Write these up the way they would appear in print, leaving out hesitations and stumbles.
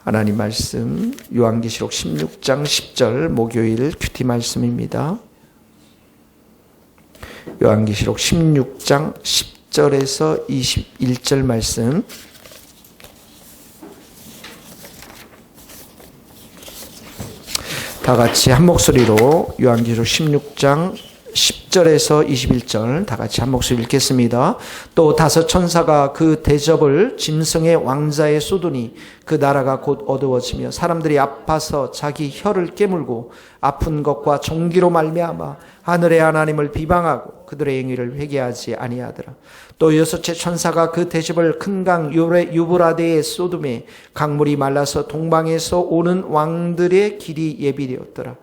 하나님 말씀 요한계시록 16장 10절 목요일 큐티 말씀입니다. 요한계시록 16장 10절에서 21절 말씀. 다 같이 한 목소리로 요한계시록 16장 10절에서 21절 다 같이 한 목소리 읽겠습니다. 또 다섯 천사가 그 대접을 짐승의 왕자에 쏟으니 그 나라가 곧 어두워지며 사람들이 아파서 자기 혀를 깨물고 아픈 것과 종기로 말미암아 하늘의 하나님을 비방하고 그들의 행위를 회개하지 아니하더라. 또 여섯째 천사가 그 대접을 큰 강 유브라데에 쏟음에 강물이 말라서 동방에서 오는 왕들의 길이 예비되었더라.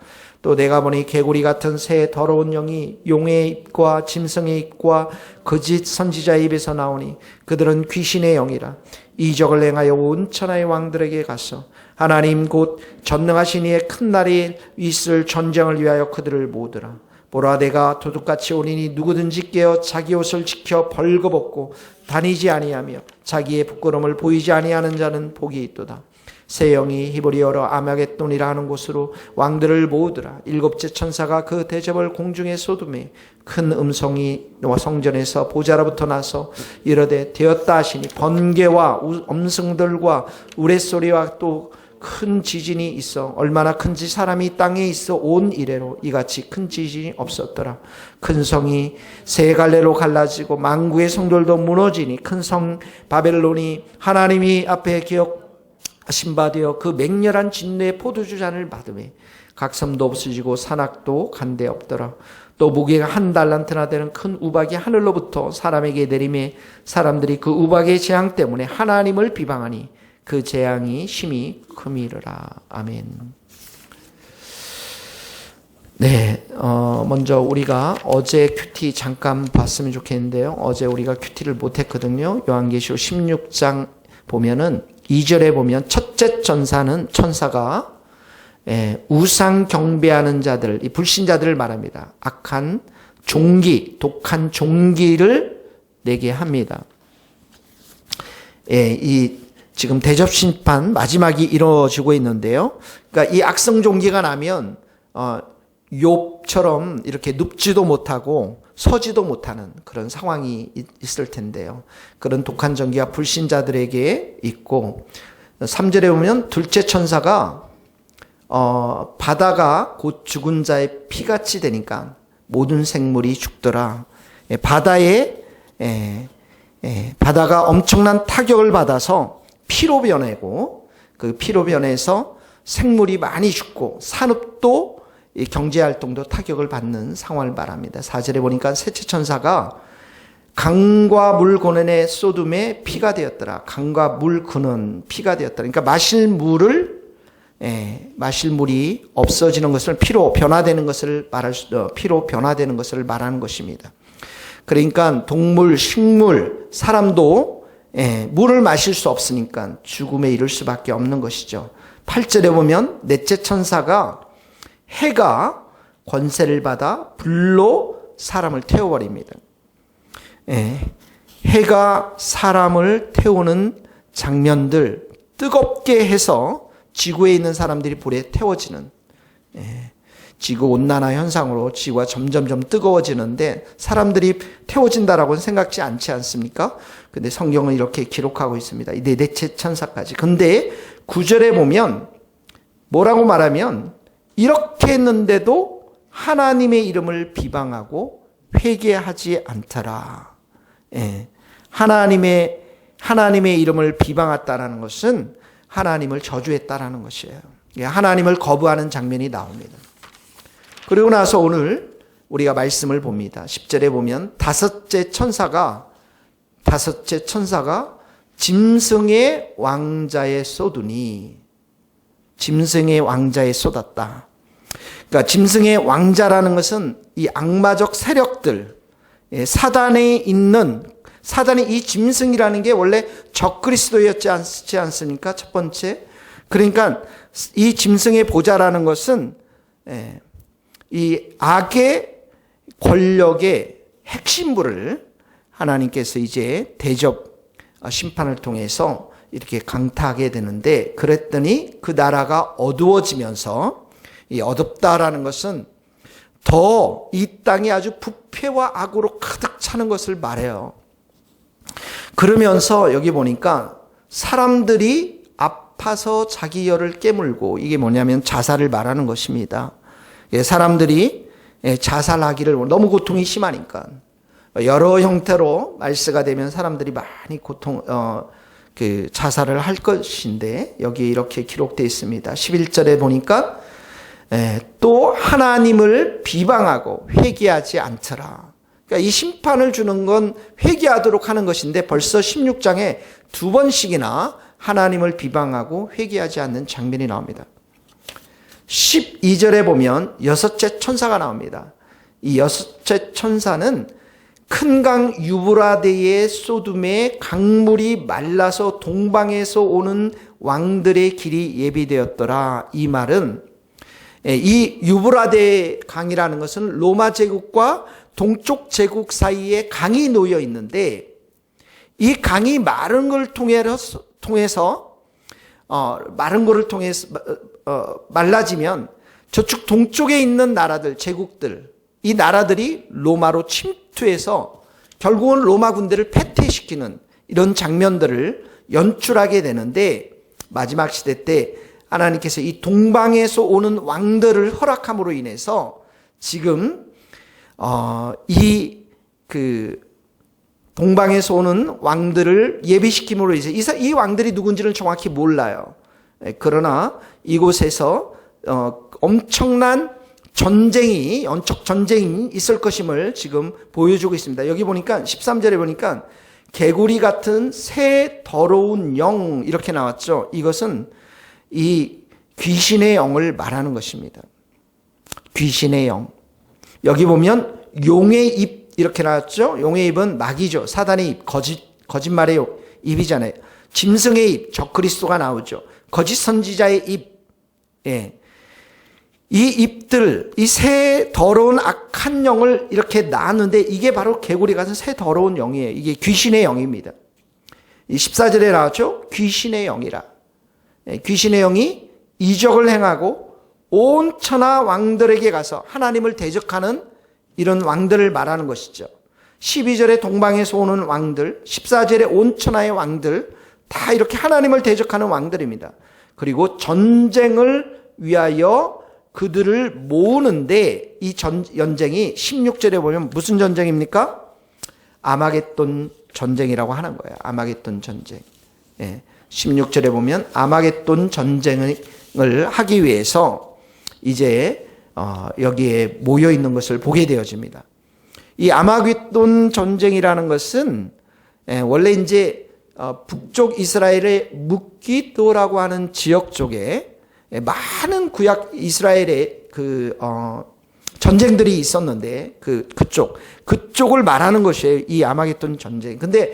또 내가 보니 개구리 같은 새 더러운 영이 용의 입과 짐승의 입과 거짓 선지자의 입에서 나오니 그들은 귀신의 영이라. 이적을 행하여 온 천하의 왕들에게 가서 하나님 곧 전능하신 이의 큰 날이 있을 전쟁을 위하여 그들을 모으더라. 보라, 내가 도둑같이 오리니 누구든지 깨어 자기 옷을 지켜 벌거벗고 다니지 아니하며 자기의 부끄러움을 보이지 아니하는 자는 복이 있도다. 새 영이 히브리어로 아마겟돈이라 하는 곳으로 왕들을 모으더라. 일곱째 천사가 그 대접을 공중에 쏟음에 큰 음성이 성전에서 보좌로부터 나서 이르되 되었다 하시니 번개와 엄승들과 우레소리와 또 큰 지진이 있어 얼마나 큰지 사람이 땅에 있어 온 이래로 이같이 큰 지진이 없었더라. 큰 성이 세 갈래로 갈라지고 만구의 성들도 무너지니 큰 성 바벨론이 하나님이 앞에 신바되어 그 맹렬한 진노의 포도주 잔을 받으매 각 섬도 없어지고 산악도 간데 없더라. 또 무게가 1달란트나 되는 큰 우박이 하늘로부터 사람에게 내림에 사람들이 그 우박의 재앙 때문에 하나님을 비방하니 그 재앙이 심히 크미르라. 아멘. 네, 먼저 우리가 어제 큐티 잠깐 봤으면 좋겠는데요. 어제 우리가 큐티를 못했거든요. 요한계시록 16장 보면은 2절에 보면 첫째 천사가 우상 경배하는 자들, 이 불신자들을 말합니다. 악한 종기, 독한 종기를 내게 합니다. 이 지금 대접 심판 마지막이 이루어지고 있는데요. 그러니까 이 악성 종기가 나면 욥처럼 이렇게 눕지도 못하고 서지도 못하는 그런 상황이 있을 텐데요. 그런 독한 종기가 불신자들에게 있고 3절에 보면 둘째 천사가 바다가 곧 죽은 자의 피같이 되니까 모든 생물이 죽더라. 바다가 엄청난 타격을 받아서 피로 변하고 그 피로 변해서 생물이 많이 죽고 산업도 경제활동도 타격을 받는 상황을 말합니다. 4절에 보니까 셋째 천사가 강과 물 근원에 쏟음에 피가 되었더라. 강과 물 근원 피가 되었더라. 그러니까 마실 물이 없어지는 것을 피로 변화되는 것을 피로 변화되는 것을 말하는 것입니다. 그러니까 동물, 식물, 사람도 물을 마실 수 없으니까 죽음에 이를 수밖에 없는 것이죠. 8절에 보면 넷째 천사가 해가 권세를 받아 불로 사람을 태워버립니다. 해가 사람을 태우는 장면들 뜨겁게 해서 지구에 있는 사람들이 불에 태워지는 지구온난화 현상으로 지구가 점점점 뜨거워지는데 사람들이 태워진다라고는 생각지 않지 않습니까? 근데 성경은 이렇게 기록하고 있습니다. 이 넷째 천사까지. 근데 9절에 보면 뭐라고 말하면 이렇게 했는데도 하나님의 이름을 비방하고 회개하지 않더라. 하나님의 이름을 비방했다라는 것은 하나님을 저주했다라는 것이에요. 하나님을 거부하는 장면이 나옵니다. 그리고 나서 오늘 우리가 말씀을 봅니다. 10절에 보면 다섯째 천사가 짐승의 왕자에 쏟으니 짐승의 왕자에 쏟았다. 그러니까 짐승의 왕자라는 것은 이 악마적 세력들, 사단이 이 짐승이라는 게 원래 적그리스도였지 않습니까? 첫 번째. 그러니까 이 짐승의 보좌라는 것은 이 악의 권력의 핵심부를 하나님께서 이제 대접 심판을 통해서 이렇게 강타하게 되는데, 그랬더니 그 나라가 어두워지면서, 이 어둡다라는 것은 더 이 땅이 아주 부패와 악으로 가득 차는 것을 말해요. 그러면서 여기 보니까 사람들이 아파서 자기 혀를 깨물고, 이게 뭐냐면 자살을 말하는 것입니다. 사람들이 자살하기를, 너무 고통이 심하니까 여러 형태로 말세가 되면 사람들이 많이 자살을 할 것인데, 여기 이렇게 기록되어 있습니다. 11절에 보니까 또 하나님을 비방하고 회개하지 않더라. 그러니까 이 심판을 주는 건 회개하도록 하는 것인데, 벌써 16장에 두 번씩이나 하나님을 비방하고 회개하지 않는 장면이 나옵니다. 12절에 보면 여섯째 천사가 나옵니다. 이 여섯째 천사는 큰 강 유브라데의 소돔에 강물이 말라서 동방에서 오는 왕들의 길이 예비되었더라. 이 말은, 이 유브라데 강이라는 것은 로마 제국과 동쪽 제국 사이에 강이 놓여 있는데, 이 강이 마른 걸 통해서 말라지면 저쪽 동쪽에 있는 나라들, 제국들, 이 나라들이 로마로 침투해서 결국은 로마 군대를 패퇴시키는 이런 장면들을 연출하게 되는데, 마지막 시대 때 하나님께서 이 동방에서 오는 왕들을 허락함으로 인해서 지금 동방에서 오는 왕들을 예비시킴으로 인해서 이 왕들이 누군지는 정확히 몰라요. 그러나 이곳에서 엄청난 영적 전쟁이 있을 것임을 지금 보여주고 있습니다. 여기 보니까 13절에 보니까 개구리 같은 새 더러운 영, 이렇게 나왔죠. 이것은 이 귀신의 영을 말하는 것입니다. 귀신의 영. 여기 보면 용의 입, 이렇게 나왔죠. 용의 입은 마귀죠. 사단의 입, 거짓말의 입이잖아요. 짐승의 입, 적그리스도가 나오죠. 거짓 선지자의 입. 이 입들, 이 새 더러운 악한 영을 이렇게 낳았는데, 이게 바로 개구리 같은 새 더러운 영이에요. 이게 귀신의 영입니다. 이 14절에 나왔죠. 귀신의 영이라. 귀신의 영이 이적을 행하고 온 천하 왕들에게 가서 하나님을 대적하는 이런 왕들을 말하는 것이죠. 12절에 동방에서 오는 왕들, 14절에 온 천하의 왕들, 다 이렇게 하나님을 대적하는 왕들입니다. 그리고 전쟁을 위하여 그들을 모으는데, 이 전쟁이 16절에 보면 무슨 전쟁입니까? 아마겟돈 전쟁이라고 하는 거예요. 아마겟돈 전쟁. 16절에 보면 아마겟돈 전쟁을 하기 위해서 이제 여기에 모여 있는 것을 보게 되어집니다. 이 아마겟돈 전쟁이라는 것은 원래 이제 북쪽 이스라엘의 묵기도라고 하는 지역 쪽에 많은 구약 이스라엘의 전쟁들이 있었는데, 그쪽을 말하는 것이에요. 이 아마겟돈 전쟁. 근데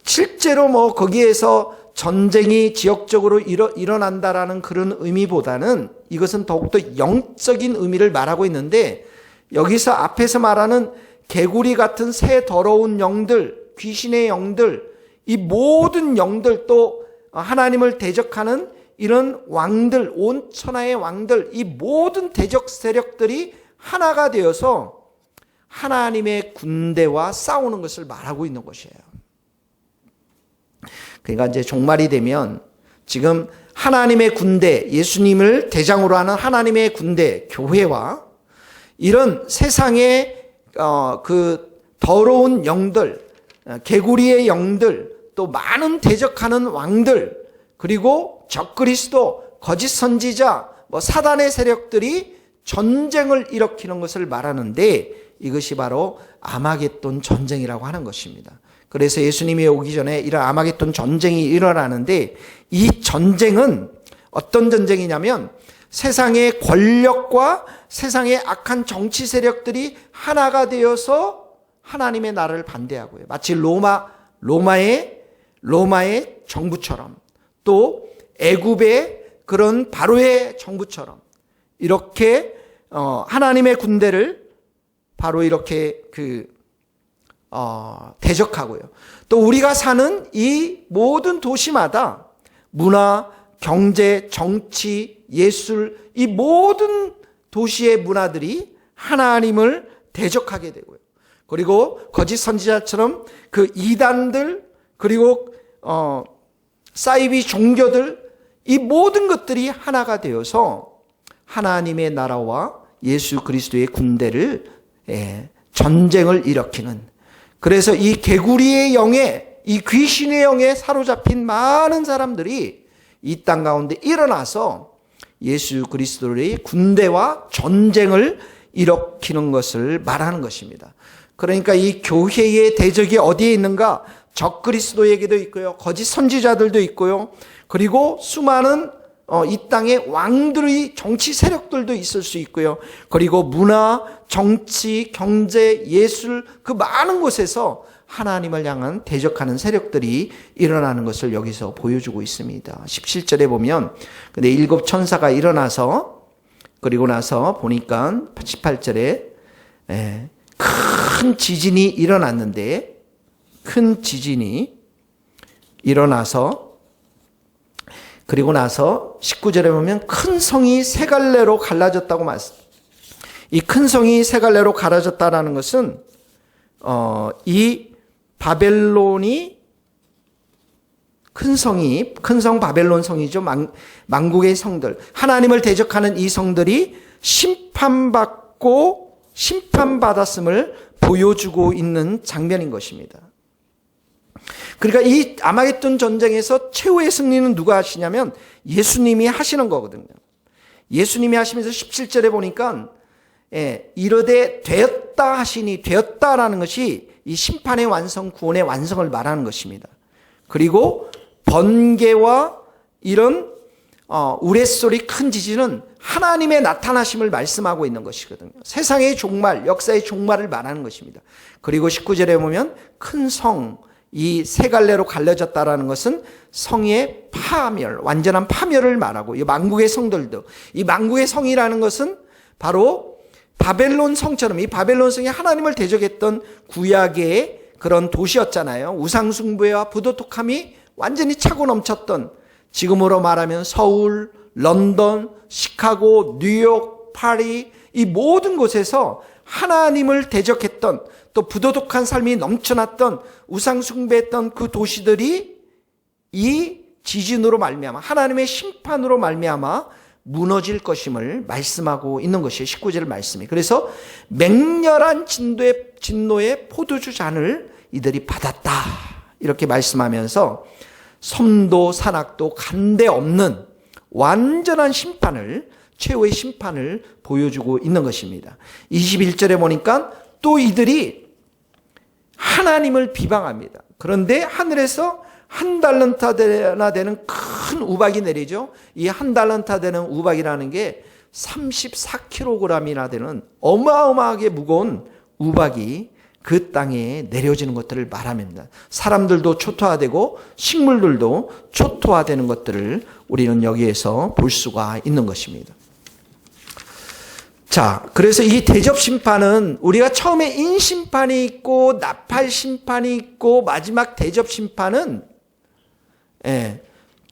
실제로 거기에서 전쟁이 지역적으로 일어난다라는 그런 의미보다는 이것은 더욱더 영적인 의미를 말하고 있는데, 여기서 앞에서 말하는 개구리 같은 새 더러운 영들, 귀신의 영들, 이 모든 영들, 또 하나님을 대적하는 이런 왕들, 온 천하의 왕들, 이 모든 대적 세력들이 하나가 되어서 하나님의 군대와 싸우는 것을 말하고 있는 것이에요. 그러니까 이제 종말이 되면 지금 하나님의 군대, 예수님을 대장으로 하는 하나님의 군대, 교회와 이런 세상의 그 더러운 영들, 개구리의 영들, 또 많은 대적하는 왕들, 그리고 적그리스도, 거짓 선지자, 사단의 세력들이 전쟁을 일으키는 것을 말하는데, 이것이 바로 아마겟돈 전쟁이라고 하는 것입니다. 그래서 예수님이 오기 전에 이런 아마겟돈 전쟁이 일어나는데, 이 전쟁은 어떤 전쟁이냐면 세상의 권력과 세상의 악한 정치 세력들이 하나가 되어서 하나님의 나라를 반대하고요. 마치 로마의 정부처럼, 또 애굽의 그런 바로의 정부처럼 이렇게 하나님의 군대를 바로 이렇게 대적하고요. 또 우리가 사는 이 모든 도시마다 문화, 경제, 정치, 예술, 이 모든 도시의 문화들이 하나님을 대적하게 되고요. 그리고 거짓 선지자처럼 그 이단들, 그리고 사이비 종교들, 이 모든 것들이 하나가 되어서 하나님의 나라와 예수 그리스도의 군대를 전쟁을 일으키는, 그래서 이 개구리의 영에, 이 귀신의 영에 사로잡힌 많은 사람들이 이 땅 가운데 일어나서 예수 그리스도의 군대와 전쟁을 일으키는 것을 말하는 것입니다. 그러니까 이 교회의 대적이 어디에 있는가? 적그리스도에게도 있고요, 거짓 선지자들도 있고요, 그리고 수많은 이 땅의 왕들의 정치 세력들도 있을 수 있고요, 그리고 문화, 정치, 경제, 예술, 그 많은 곳에서 하나님을 향한 대적하는 세력들이 일어나는 것을 여기서 보여주고 있습니다. 17절에 보면 근데 7 천사가 일어나서, 그리고 나서 보니까 18절에 큰 지진이 일어났는데, 큰 지진이 일어나서, 그리고 나서 19절에 보면 큰 성이 세 갈래로 갈라졌다고 말씀. 이 큰 성이 세 갈래로 갈라졌다라는 것은 이 바벨론이, 큰 성 바벨론 성이죠. 만국의 성들, 하나님을 대적하는 이 성들이 심판받고 심판받았음을 보여주고 있는 장면인 것입니다. 그러니까 이 아마겟돈 전쟁에서 최후의 승리는 누가 하시냐면 예수님이 하시는 거거든요. 예수님이 하시면서 17절에 보니까 이르되 되었다 하시니, 되었다라는 것이 이 심판의 완성, 구원의 완성을 말하는 것입니다. 그리고 번개와 이런 우레소리, 큰 지진은 하나님의 나타나심을 말씀하고 있는 것이거든요. 세상의 종말, 역사의 종말을 말하는 것입니다. 그리고 19절에 보면 큰 성, 이 세 갈래로 갈려졌다라는 것은 성의 파멸, 완전한 파멸을 말하고, 이 만국의 성들도, 이 만국의 성이라는 것은 바로 바벨론 성처럼, 이 바벨론 성이 하나님을 대적했던 구약의 그런 도시였잖아요. 우상숭배와 부도덕함이 완전히 차고 넘쳤던, 지금으로 말하면 서울, 런던, 시카고, 뉴욕, 파리, 이 모든 곳에서 하나님을 대적했던, 또 부도덕한 삶이 넘쳐났던, 우상숭배했던 그 도시들이 이 지진으로 말미암아, 하나님의 심판으로 말미암아 무너질 것임을 말씀하고 있는 것이에요. 19절 말씀이. 그래서 맹렬한 진노의 포도주 잔을 이들이 받았다, 이렇게 말씀하면서 섬도 산악도 간데 없는 완전한 심판을, 최후의 심판을 보여주고 있는 것입니다. 21절에 보니까 또 이들이 하나님을 비방합니다. 그런데 하늘에서 1달란트나 되는 큰 우박이 내리죠. 이 1달란트 되는 우박이라는 게 34kg이나 되는 어마어마하게 무거운 우박이 그 땅에 내려지는 것들을 말합니다. 사람들도 초토화되고 식물들도 초토화되는 것들을 우리는 여기에서 볼 수가 있는 것입니다. 자, 그래서 이 대접 심판은 우리가 처음에 인심판이 있고 나팔 심판이 있고 마지막 대접 심판은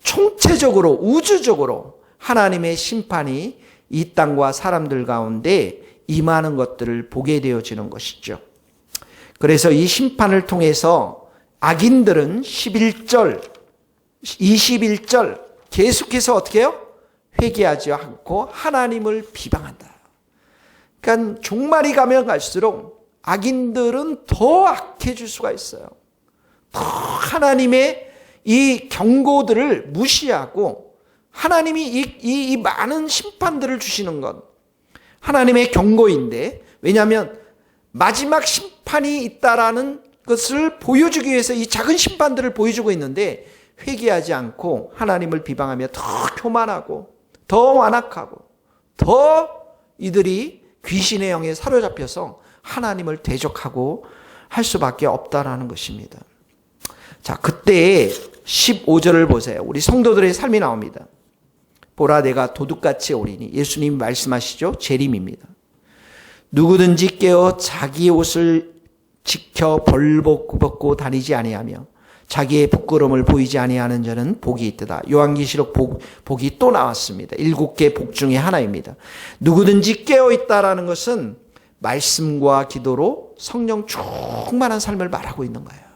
총체적으로, 우주적으로 하나님의 심판이 이 땅과 사람들 가운데 임하는 것들을 보게 되어지는 것이죠. 그래서 이 심판을 통해서 악인들은 11절, 21절 계속해서 어떻게 해요? 회개하지 않고 하나님을 비방한다. 그러니까 종말이 가면 갈수록 악인들은 더 악해질 수가 있어요. 더 하나님의 이 경고들을 무시하고, 하나님이 이 많은 심판들을 주시는 건 하나님의 경고인데, 왜냐하면 마지막 심판이 있다라는 것을 보여주기 위해서 이 작은 심판들을 보여주고 있는데, 회개하지 않고 하나님을 비방하며 더 교만하고 더 완악하고 더 이들이 귀신의 영에 사로잡혀서 하나님을 대적하고 할 수밖에 없다라는 것입니다. 자, 그때 15절을 보세요. 우리 성도들의 삶이 나옵니다. 보라, 내가 도둑같이 오리니. 예수님이 말씀하시죠. 재림입니다. 누구든지 깨어 자기 옷을 지켜 벌벗고 다니지 아니하며 자기의 부끄러움을 보이지 아니하는 자는 복이 있도다. 요한계시록 복이 또 나왔습니다. 7개 복 중에 하나입니다. 누구든지 깨어있다라는 것은 말씀과 기도로 성령 충만한 삶을 말하고 있는 거예요.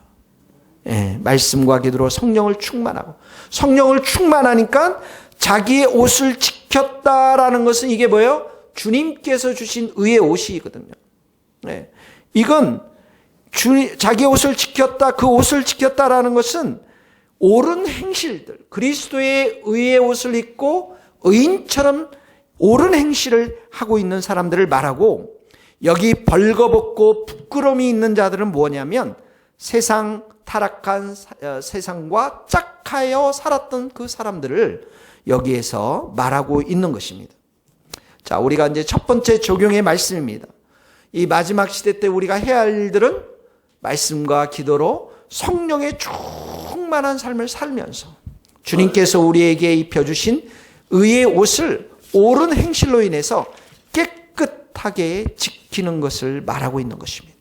예, 말씀과 기도로 성령을 충만하고, 성령을 충만하니까 자기의 옷을 지켰다라는 것은 이게 뭐예요? 주님께서 주신 의의 옷이거든요. 예, 이건 자기 옷을 지켰다, 그 옷을 지켰다라는 것은 옳은 행실들, 그리스도의 의의 옷을 입고 의인처럼 옳은 행실을 하고 있는 사람들을 말하고, 여기 벌거벗고 부끄러움이 있는 자들은 뭐냐면 세상 타락한 세상과 짝하여 살았던 그 사람들을 여기에서 말하고 있는 것입니다. 자, 우리가 이제 첫 번째 적용의 말씀입니다. 이 마지막 시대 때 우리가 해야 할 일들은 말씀과 기도로 성령의 충만한 삶을 살면서 주님께서 우리에게 입혀주신 의의 옷을 옳은 행실로 인해서 깨끗하게 지키는 것을 말하고 있는 것입니다.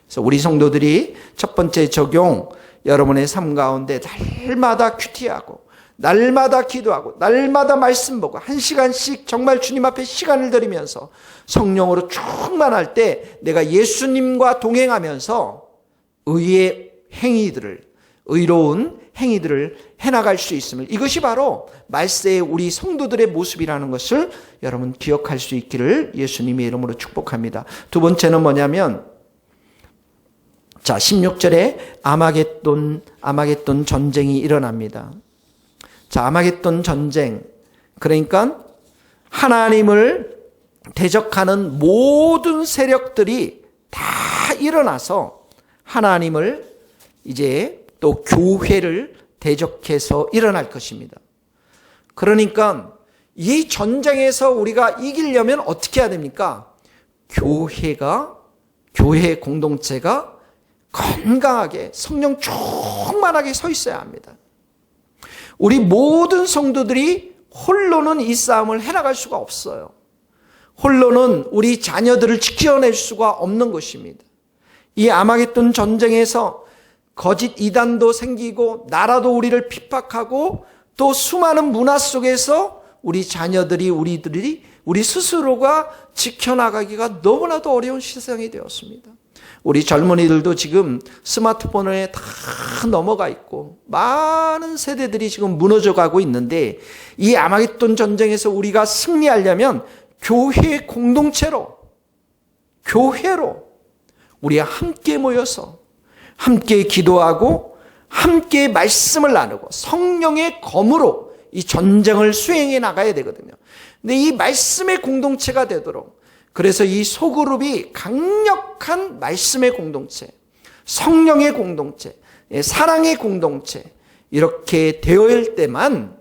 그래서 우리 성도들이 첫 번째 적용, 여러분의 삶 가운데 날마다 큐티하고 날마다 기도하고 날마다 말씀 보고 1시간씩 정말 주님 앞에 시간을 들이면서 성령으로 충만할 때 내가 예수님과 동행하면서 의의 행위들을, 의로운 행위들을 해나갈 수 있음을, 이것이 바로 말세의 우리 성도들의 모습이라는 것을 여러분 기억할 수 있기를 예수님의 이름으로 축복합니다. 두 번째는 뭐냐면, 자, 16절에 아마겟돈 전쟁이 일어납니다. 자, 아마겟돈 전쟁, 그러니까 하나님을 대적하는 모든 세력들이 다 일어나서 하나님을 이제 또 교회를 대적해서 일어날 것입니다. 그러니까 이 전쟁에서 우리가 이기려면 어떻게 해야 됩니까? 교회 공동체가 건강하게 성령 충만하게 서 있어야 합니다. 우리 모든 성도들이 홀로는 이 싸움을 해나갈 수가 없어요. 홀로는 우리 자녀들을 지켜낼 수가 없는 것입니다. 이 아마겟돈 전쟁에서 거짓 이단도 생기고 나라도 우리를 핍박하고 또 수많은 문화 속에서 우리 자녀들이 우리 스스로가 지켜나가기가 너무나도 어려운 세상이 되었습니다. 우리 젊은이들도 지금 스마트폰에 다 넘어가 있고 많은 세대들이 지금 무너져가고 있는데, 이 아마겟돈 전쟁에서 우리가 승리하려면 교회 공동체로, 교회로 우리가 함께 모여서 함께 기도하고 함께 말씀을 나누고 성령의 검으로 이 전쟁을 수행해 나가야 되거든요. 근데 이 말씀의 공동체가 되도록, 그래서 이 소그룹이 강력한 말씀의 공동체, 성령의 공동체, 사랑의 공동체, 이렇게 되어야 때만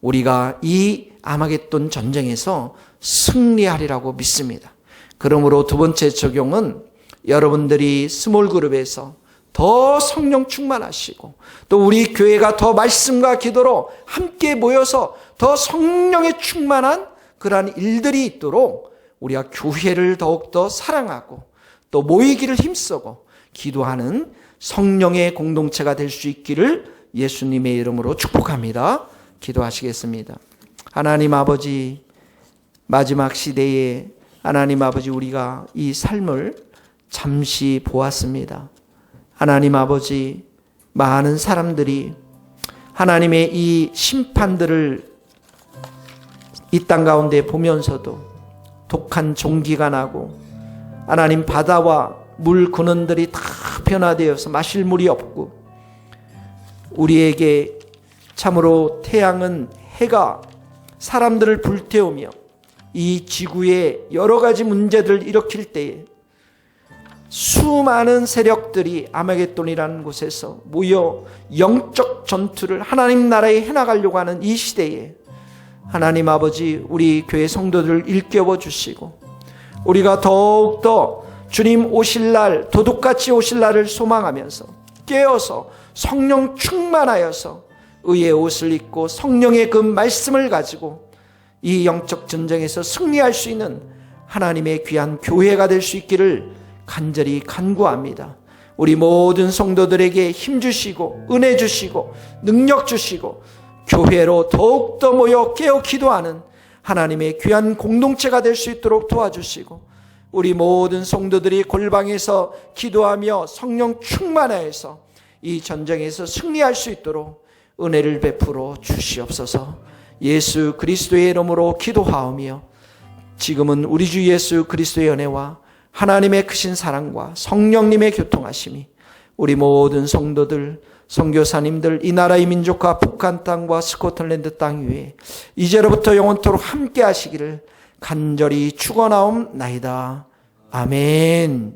우리가 이 아마겟돈 전쟁에서 승리하리라고 믿습니다. 그러므로 두 번째 적용은 여러분들이 스몰 그룹에서 더 성령 충만하시고 또 우리 교회가 더 말씀과 기도로 함께 모여서 더 성령에 충만한 그러한 일들이 있도록 우리가 교회를 더욱더 사랑하고 또 모이기를 힘쓰고 기도하는 성령의 공동체가 될 수 있기를 예수님의 이름으로 축복합니다. 기도하시겠습니다. 하나님 아버지, 마지막 시대에 하나님 아버지, 우리가 이 삶을 잠시 보았습니다. 하나님 아버지, 많은 사람들이 하나님의 이 심판들을 이 땅 가운데 보면서도 독한 종기가 나고 하나님 바다와 물 근원들이 다 변화되어서 마실 물이 없고, 우리에게 참으로 태양은, 해가 사람들을 불태우며 이 지구에 여러 가지 문제들을 일으킬 때에 수많은 세력들이 아마겟돈이라는 곳에서 모여 영적 전투를 하나님 나라에 해나가려고 하는 이 시대에 하나님 아버지, 우리 교회 성도들을 일깨워 주시고 우리가 더욱더 주님 오실 날, 도둑같이 오실 날을 소망하면서 깨어서 성령 충만하여서 의의 옷을 입고 성령의 그 말씀을 가지고 이 영적 전쟁에서 승리할 수 있는 하나님의 귀한 교회가 될 수 있기를 간절히 간구합니다. 우리 모든 성도들에게 힘 주시고 은혜 주시고 능력 주시고 교회로 더욱더 모여 깨어 기도하는 하나님의 귀한 공동체가 될 수 있도록 도와주시고 우리 모든 성도들이 골방에서 기도하며 성령 충만하여서 이 전쟁에서 승리할 수 있도록 은혜를 베풀어 주시옵소서. 예수 그리스도의 이름으로 기도하오며 지금은 우리 주 예수 그리스도의 은혜와 하나님의 크신 사랑과 성령님의 교통하심이 우리 모든 성도들, 선교사님들, 이 나라의 민족과 북한 땅과 스코틀랜드 땅 위에 이제로부터 영원토록 함께 하시기를 간절히 축원하옵나이다. 아멘.